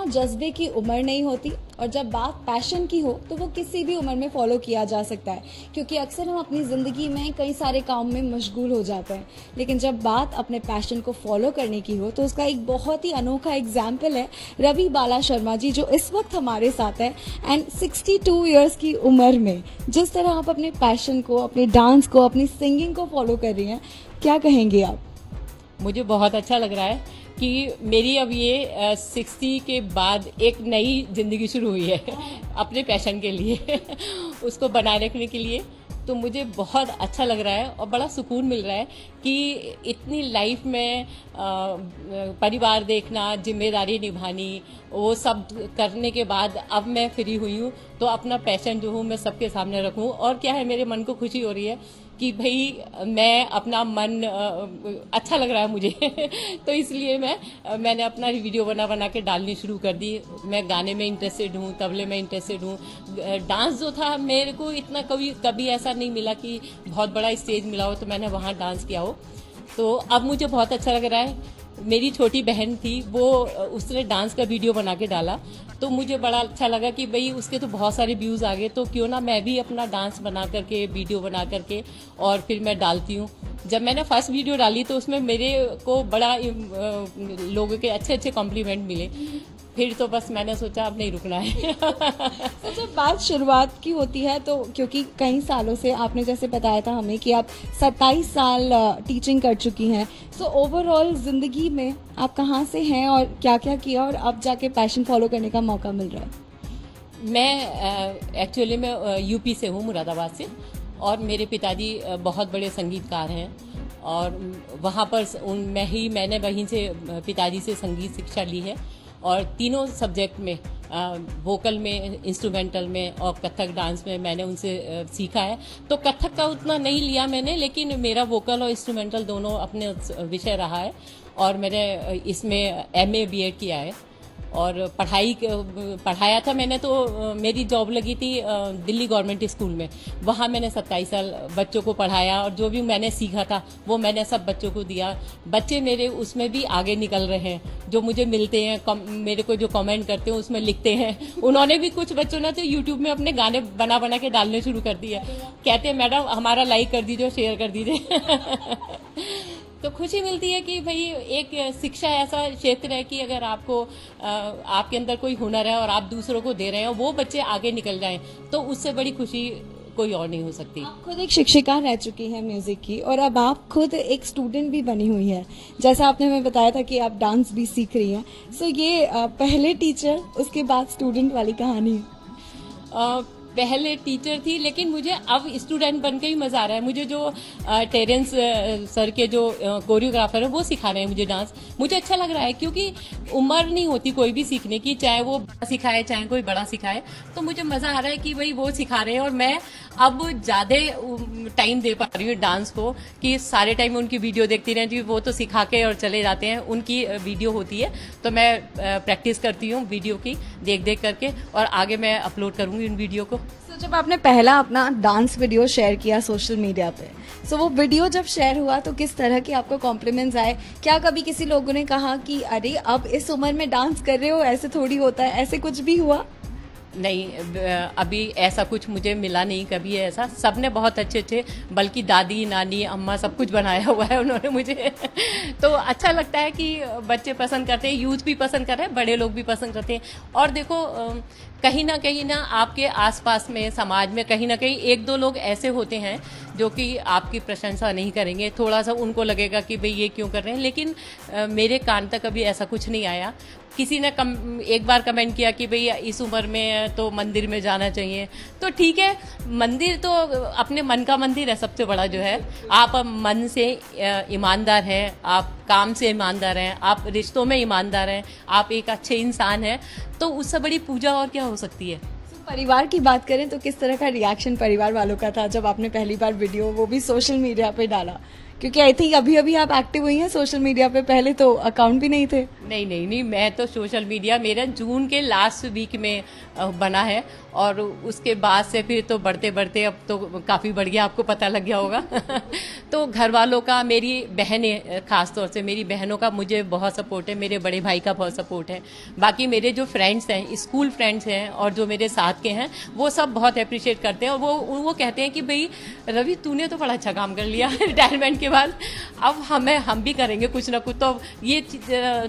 जज्बे की उम्र नहीं होती और जब बात पैशन की हो तो वो किसी भी उम्र में फॉलो किया जा सकता है, क्योंकि अक्सर हम अपनी ज़िंदगी में कई सारे काम में मशगूल हो जाते हैं। लेकिन जब बात अपने पैशन को फॉलो करने की हो तो उसका एक बहुत ही अनोखा एग्जाम्पल है रवि बाला शर्मा जी, जो इस वक्त हमारे साथ है। एंड 62 ईयर्स की उम्र में जिस तरह आप अपने पैशन को, अपने डांस को, अपनी सिंगिंग को फॉलो कर रही हैं, क्या कहेंगे आप? मुझे बहुत अच्छा लग रहा है कि मेरी अब ये 60 के बाद एक नई जिंदगी शुरू हुई है अपने पैशन के लिए उसको बनाए रखने के लिए। तो मुझे बहुत अच्छा लग रहा है और बड़ा सुकून मिल रहा है कि इतनी लाइफ में परिवार देखना, जिम्मेदारी निभानी, वो सब करने के बाद अब मैं फ्री हुई हूँ तो अपना पैशन जो हूँ मैं सबके सामने रखूँ। और क्या है, मेरे मन को खुशी हो रही है कि भाई मैं अपना मन अच्छा लग रहा है मुझे तो इसलिए मैंने अपना वीडियो बना के डालनी शुरू कर दी। मैं गाने में इंटरेस्टेड हूँ, तबले में इंटरेस्टेड हूँ। डांस जो था मेरे को इतना कभी ऐसा नहीं मिला कि बहुत बड़ा स्टेज मिला हो तो मैंने वहाँ डांस किया हो। तो अब मुझे बहुत अच्छा लग रहा है। मेरी छोटी बहन थी, वो उसने डांस का वीडियो बना के डाला तो मुझे बड़ा अच्छा लगा कि भाई उसके तो बहुत सारे व्यूज़ आ गए, तो क्यों ना मैं भी अपना डांस बना करके, वीडियो बना करके और फिर मैं डालती हूँ। जब मैंने फर्स्ट वीडियो डाली तो उसमें मेरे को बड़ा लोगों के अच्छे कॉम्प्लीमेंट मिले। फिर तो बस मैंने सोचा अब नहीं रुकना है तो जब बात शुरुआत की होती है तो क्योंकि कई सालों से आपने जैसे बताया था हमें कि आप 27 साल टीचिंग कर चुकी हैं, सो ओवरऑल ज़िंदगी में आप कहाँ से हैं और क्या क्या किया और अब जाके पैशन फॉलो करने का मौका मिल रहा है? मैं एक्चुअली मैं यूपी से हूँ, मुरादाबाद से, और मेरे पिताजी बहुत बड़े संगीतकार हैं और वहाँ पर मैंने वहीं से पिताजी से संगीत शिक्षा ली है और तीनों सब्जेक्ट में, वोकल में, इंस्ट्रूमेंटल में और कथक डांस में मैंने उनसे सीखा है। तो कथक का उतना नहीं लिया मैंने, लेकिन मेरा वोकल और इंस्ट्रूमेंटल दोनों अपने विषय रहा है और मैंने इसमें MA BEd किया है और पढ़ाया था मैंने। तो मेरी जॉब लगी थी दिल्ली गवर्नमेंट स्कूल में, वहाँ मैंने 27 साल बच्चों को पढ़ाया और जो भी मैंने सीखा था वो मैंने सब बच्चों को दिया। बच्चे मेरे उसमें भी आगे निकल रहे हैं, जो मुझे मिलते हैं, मेरे को जो कमेंट करते हैं उसमें लिखते हैं। उन्होंने भी, कुछ बच्चों ने तो यूट्यूब में अपने गाने बना के डालने शुरू कर दिए, कहते हैं मैडम हमारा लाइक कर दीजिए, शेयर कर दीजिए तो खुशी मिलती है कि भाई एक शिक्षा ऐसा क्षेत्र है कि अगर आपके अंदर कोई हुनर है और आप दूसरों को दे रहे हैं और वो बच्चे आगे निकल जाएं तो उससे बड़ी खुशी कोई और नहीं हो सकती। आप खुद एक शिक्षिका रह चुकी हैं म्यूजिक की और अब आप खुद एक स्टूडेंट भी बनी हुई है, जैसा आपने हमें बताया था कि आप डांस भी सीख रही हैं। सो ये पहले टीचर उसके बाद स्टूडेंट वाली कहानी है? पहले टीचर थी लेकिन मुझे अब स्टूडेंट बन के ही मजा आ रहा है। मुझे जो टेरेंस सर के जो कोरियोग्राफर है वो सिखा रहे हैं मुझे डांस, मुझे अच्छा लग रहा है क्योंकि उम्र नहीं होती कोई भी सीखने की, चाहे वो सिखाए चाहे कोई बड़ा सिखाए। तो मुझे मजा आ रहा है कि भाई वो सिखा रहे हैं और मैं अब ज्यादा टाइम दे पा रही हूँ डांस को, कि सारे टाइम उनकी वीडियो देखती रहती हूँ। वो तो सिखा के और चले जाते हैं, उनकी वीडियो होती है तो मैं प्रैक्टिस करती हूँ वीडियो की देख करके और आगे मैं अपलोड करूंगी उन वीडियो को। तो जब आपने पहला अपना डांस वीडियो शेयर किया सोशल मीडिया पे, सो वो वीडियो जब शेयर हुआ तो किस तरह के आपको कॉम्प्लीमेंट्स आए? क्या कभी किसी लोगों ने कहा कि अरे अब इस उम्र में डांस कर रहे हो, ऐसे थोड़ी होता है, ऐसे कुछ भी हुआ? नहीं, अभी ऐसा कुछ मुझे मिला नहीं कभी ऐसा। सबने बहुत अच्छे, बल्कि दादी, नानी, अम्मा सब कुछ बनाया हुआ है उन्होंने मुझे तो अच्छा लगता है कि बच्चे पसंद करते हैं, यूथ भी पसंद कर रहे हैं, बड़े लोग भी पसंद करते हैं। और देखो कहीं ना आपके आसपास में, समाज में कहीं ना कहीं एक दो लोग ऐसे होते हैं जो कि आपकी प्रशंसा नहीं करेंगे, थोड़ा सा उनको लगेगा कि भाई ये क्यों कर रहे हैं, लेकिन मेरे कान तक अभी ऐसा कुछ नहीं आया। किसी ने एक बार कमेंट किया कि भाई इस उम्र में तो मंदिर में जाना चाहिए, तो ठीक है, मंदिर तो अपने मन का मंदिर है सबसे बड़ा जो है। आप मन से ईमानदार हैं, आप काम से ईमानदार हैं, आप रिश्तों में ईमानदार हैं, आप एक अच्छे इंसान हैं, तो उससे बड़ी पूजा और क्या हो सकती है। परिवार की बात करें तो किस तरह का रिएक्शन परिवार वालों का था जब आपने पहली बार वीडियो वो भी सोशल मीडिया पे डाला? क्योंकि आई थिंक अभी आप एक्टिव हुई हैं सोशल मीडिया पे, पहले तो अकाउंट भी नहीं थे। नहीं नहीं नहीं, मैं तो सोशल मीडिया मेरा जून के लास्ट वीक में बना है, और उसके बाद से फिर तो बढ़ते बढ़ते अब तो काफ़ी बढ़ गया, आपको पता लग गया होगा। तो घर वालों का, मेरी बहनें, खास तौर से मेरी बहनों का मुझे बहुत सपोर्ट है, मेरे बड़े भाई का बहुत सपोर्ट है। बाकी मेरे जो फ्रेंड्स हैं, स्कूल फ्रेंड्स हैं और जो मेरे साथ के हैं, वो सब बहुत अप्रिशिएट करते हैं, और वो कहते हैं कि भाई रवि तूने तो बड़ा अच्छा काम कर लिया रिटायरमेंट के बाद, अब हम भी करेंगे कुछ ना कुछ, तो ये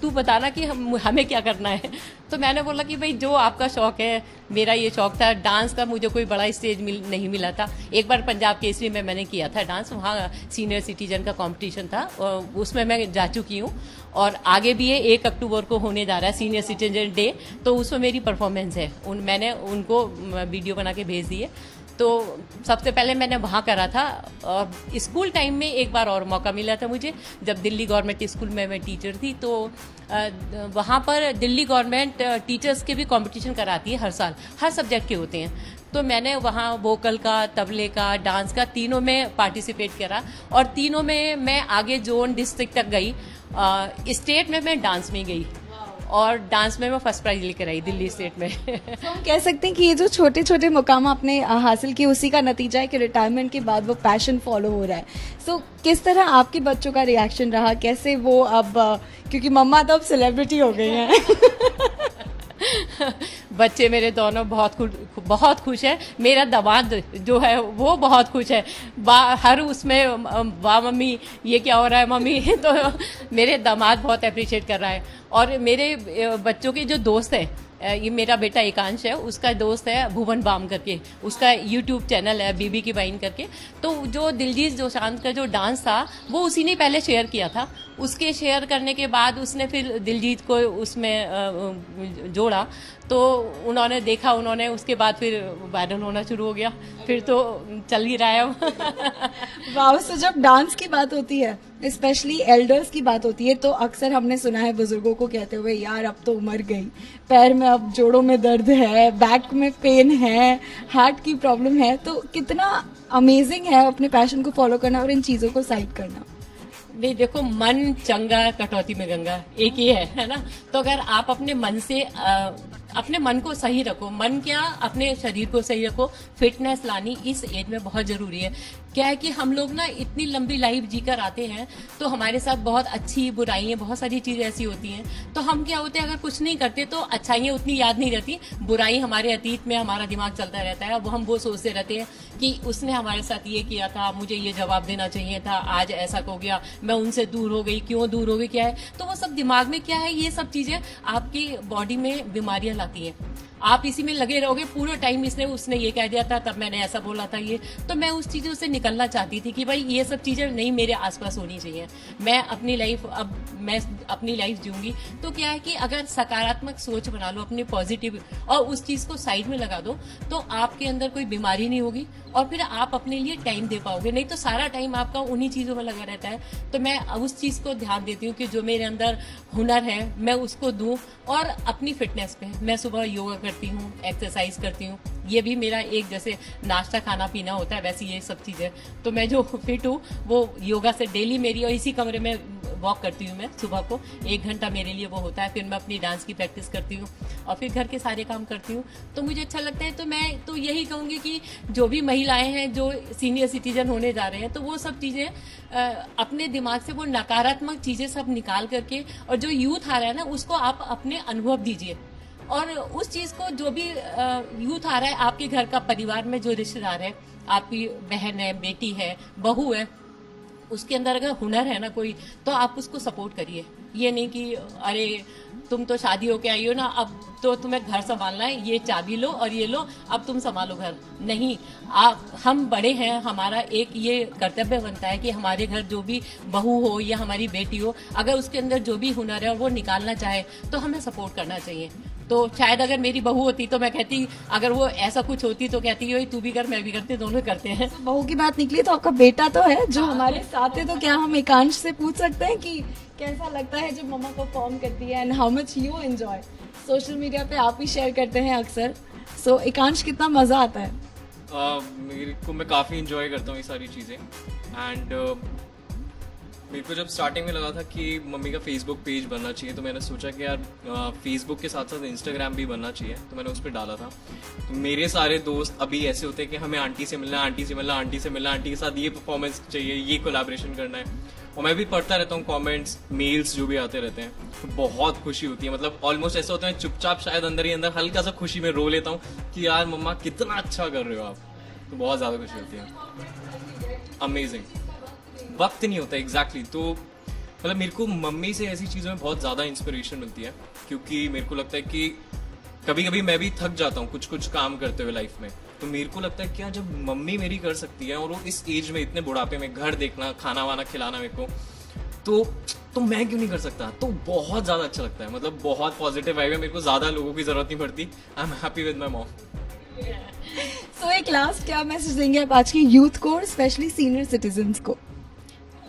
तू बताना कि हमें क्या करना है। तो मैंने बोला कि भाई जो आपका शौक है, मेरा ये शौक था डांस का, मुझे कोई बड़ा स्टेज नहीं मिला था। एक बार पंजाब केसरी में मैंने किया था डांस, वहाँ सीनियर सिटीजन का कंपटीशन था, और उसमें मैं जा चुकी हूँ, और आगे भी है 1 अक्टूबर को होने जा रहा है सीनियर सिटीजन डे, तो उसमें मेरी परफॉर्मेंस है, मैंने उनको वीडियो बना के भेज दी है। तो सबसे पहले मैंने वहाँ करा था, और स्कूल टाइम में एक बार और मौका मिला था मुझे, जब दिल्ली गवर्नमेंट स्कूल में मैं टीचर थी, तो वहाँ पर दिल्ली गवर्नमेंट टीचर्स के भी कंपटीशन कराती है हर साल, हर सब्जेक्ट के होते हैं। तो मैंने वहाँ वोकल का, तबले का, डांस का, तीनों में पार्टिसिपेट करा, और तीनों में मैं आगे जोन डिस्ट्रिक्ट तक गई। स्टेट में मैं डांस में गई, और डांस में मैं फर्स्ट प्राइज लेकर आई दिल्ली स्टेट में। तो हम कह सकते हैं कि ये जो छोटे छोटे मुकाम आपने हासिल किए, उसी का नतीजा है कि रिटायरमेंट के बाद वो पैशन फॉलो हो रहा है। सो किस तरह आपके बच्चों का रिएक्शन रहा, कैसे वो अब, क्योंकि मम्मा तो अब सेलिब्रिटी हो गई हैं। बच्चे मेरे दोनों बहुत खुश है। मेरा दामाद जो है वो बहुत खुश है, हर उसमें वाह मम्मी ये क्या हो रहा है मम्मी। तो मेरे दामाद बहुत अप्रिशिएट कर रहा है। और मेरे बच्चों के जो दोस्त हैं, ये मेरा बेटा एकांश है, उसका दोस्त है भुवन बाम करके, उसका यूट्यूब चैनल है बीबी की बाइन करके। तो जो दिलजीत दोसांझ का जो डांस था वो उसी ने पहले शेयर किया था, उसके शेयर करने के बाद उसने फिर दिलजीत को उसमें जोड़ा, तो उन्होंने देखा, उन्होंने उसके बाद फिर वायरल होना शुरू हो गया, फिर तो चल ही रहा है। वाह। तो जब डांस की बात होती है, स्पेशली एल्डर्स की बात होती है, तो अक्सर हमने सुना है बुजुर्गों को कहते हुए, यार अब तो उम्र गई, पैर में अब जोड़ों में दर्द है, बैक में पेन है, हार्ट की प्रॉब्लम है। तो कितना अमेजिंग है अपने पैशन को फॉलो करना और इन चीजों को साइड करना। नहीं देखो, मन चंगा कटौती में गंगा, एक ही है ना। तो अगर आप अपने मन से अपने मन को सही रखो, मन क्या अपने शरीर को सही रखो, फिटनेस लानी इस एज में बहुत जरूरी है। क्या है कि हम लोग ना इतनी लंबी लाइफ जीकर आते हैं, तो हमारे साथ बहुत अच्छी बुराइयां, बहुत सारी चीजें ऐसी होती हैं, तो हम क्या होते हैं, अगर कुछ नहीं करते तो अच्छाइयां उतनी याद नहीं रहती, बुराई हमारे अतीत में हमारा दिमाग चलता रहता है। अब हम वो सोचते रहते हैं कि उसने हमारे साथ ये किया था, मुझे ये जवाब देना चाहिए था, आज ऐसा हो गया, मैं उनसे दूर हो गई, क्यों दूर हो गई, क्या है। तो वो सब दिमाग में क्या है, ये सब चीजें आपकी बॉडी में बीमारियां लाती हैं। आप इसी में लगे रहोगे पूरा टाइम, उसने ये कह दिया था, तब मैंने ऐसा बोला था ये। तो मैं उस चीजों से निकलना चाहती थी कि भाई ये सब चीजें नहीं मेरे आसपास होनी चाहिए। मैं अपनी लाइफ जीऊंगी। तो क्या है कि अगर सकारात्मक सोच बना लो अपनी, पॉजिटिव, और उस चीज को साइड में लगा दो, तो आपके अंदर कोई बीमारी नहीं होगी, और फिर आप अपने लिए टाइम दे पाओगे। नहीं तो सारा टाइम आपका उन्हीं चीजों में लगा रहता है। तो मैं उस चीज को ध्यान देती हूँ कि जो मेरे अंदर हुनर है मैं उसको दूं, और अपनी फिटनेस पे मैं सुबह योगा करती हूँ, एक्सरसाइज करती हूँ। ये भी मेरा एक जैसे नाश्ता खाना पीना होता है, वैसे ये सब चीजें। तो मैं जो फिट हूँ वो योगा से डेली मेरी, और इसी कमरे में वॉक करती हूँ मैं सुबह को 1 घंटा मेरे लिए वो होता है। फिर मैं अपनी डांस की प्रैक्टिस करती हूँ, और फिर घर के सारे काम करती हूँ। तो मुझे अच्छा लगता है। तो मैं तो यही कहूँगी कि जो भी महिलाएं हैं जो सीनियर सिटीजन होने जा रहे हैं, तो वो सब चीजें अपने दिमाग से वो नकारात्मक चीजें सब निकाल करके, और जो यूथ आ रहा है ना, उसको आप अपने अनुभव दीजिए। और उस चीज को, जो भी यूथ आ रहा है, आपके घर का परिवार में जो रिश्तेदार है, आपकी बहन है, बेटी है, बहू है, उसके अंदर अगर हुनर है ना कोई, तो आप उसको सपोर्ट करिए। ये नहीं कि अरे तुम तो शादी होके आई हो ना, अब तो तुम्हें घर संभालना है, ये चाबी लो और ये लो, अब तुम संभालो घर। नहीं, हम बड़े हैं, हमारा एक ये कर्तव्य बनता है कि हमारे घर जो भी बहू हो या हमारी बेटी हो, अगर उसके अंदर जो भी हुनर है और वो निकालना चाहे, तो हमें सपोर्ट करना चाहिए। तो शायद अगर मेरी बहू होती तो मैं कहती, अगर वो ऐसा कुछ होती तो कहती है तू भी कर, मैं भी करती, दोनों करते हैं। तो बहू की बात निकली तो आपका बेटा तो है जो हमारे साथ है, तो क्या हम एकांश से पूछ सकते हैं कि कैसा लगता है जब मम्मा परफॉर्म करती है, and how much you enjoy? Social media पे आप ही शेयर करते हैं अक्सर। सो एकांश, कितना मजा आता है? मेरे को, मैं काफ़ी इंजॉय करता हूँ ये सारी चीज़ें। एंड मेरे को जब स्टार्टिंग में लगा था कि मम्मी का फेसबुक पेज बनना चाहिए, तो मैंने सोचा कि यार फेसबुक के साथ साथ इंस्टाग्राम भी बनना चाहिए, तो मैंने उस पर डाला था। तो मेरे सारे दोस्त अभी ऐसे होते हैं कि हमें आंटी से मिलना, आंटी से मिलना, आंटी से मिलना, आंटी के साथ ये परफॉर्मेंस चाहिए, ये कोलैबोरेशन करना है। और मैं भी पढ़ता रहता हूँ कमेंट्स, मेल्स जो भी आते रहते हैं, तो बहुत खुशी होती है। मतलब ऑलमोस्ट ऐसा होता है चुपचाप शायद अंदर ही अंदर हल्का सा खुशी में रो लेता हूँ कि यार मम्मा कितना अच्छा कर रहे हो आप, तो बहुत ज़्यादा खुशी होती है। अमेजिंग। वक्त नहीं होता एग्जैक्टली। तो मतलब मेरे को मम्मी से ऐसी चीज़ों में बहुत ज़्यादा इंस्पिरेशन मिलती है, क्योंकि मेरे को लगता है कि कभी कभी मैं भी थक जाता हूँ कुछ कुछ काम करते हुए लाइफ में। तो मेरे को लगता है क्या जब मम्मी मेरी कर सकती है, और वो इस एज में इतने बुढ़ापे में घर देखना, खाना वाना खिलाना मेरे को, तो मैं क्यों नहीं कर सकता। तो बहुत ज़्यादा अच्छा लगता है। मतलब बहुत पॉजिटिव वाइब है। मेरे को ज़्यादा लोगों की ज़रूरत नहीं पड़ती। I am happy with my mom. So एक लास्ट क्या मैसेज देंगे आप आज की यूथ को और स्पेशली सीनियर सिटीजन्स को?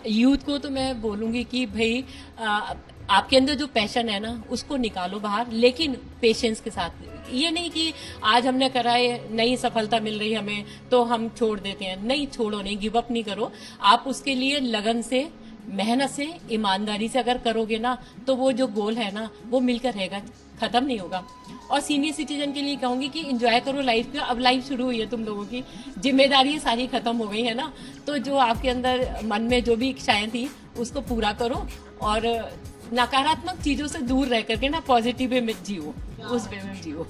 यूथ को तो मैं बोलूंगी कि भाई आपके अंदर जो पैशन है ना उसको निकालो बाहर, लेकिन पेशेंस के साथ। ये नहीं कि आज हमने करा है, नई सफलता मिल रही हमें तो हम छोड़ देते हैं। नहीं, छोड़ो नहीं, गिव अप नहीं करो। आप उसके लिए लगन से, मेहनत से, ईमानदारी से अगर करोगे ना तो वो जो गोल है ना वो मिलकर रहेगा, खत्म नहीं होगा। और सीनियर सिटीजन के लिए कहूंगी कि एंजॉय करो लाइफ का। अब लाइफ शुरू हुई है, तुम लोगों की जिम्मेदारी सारी खत्म हो गई है ना, तो जो आपके अंदर मन में जो भी इच्छाएं थी उसको पूरा करो, और नकारात्मक चीजों से दूर रह करके ना पॉजिटिव वे में जियो, उस वे में जियो।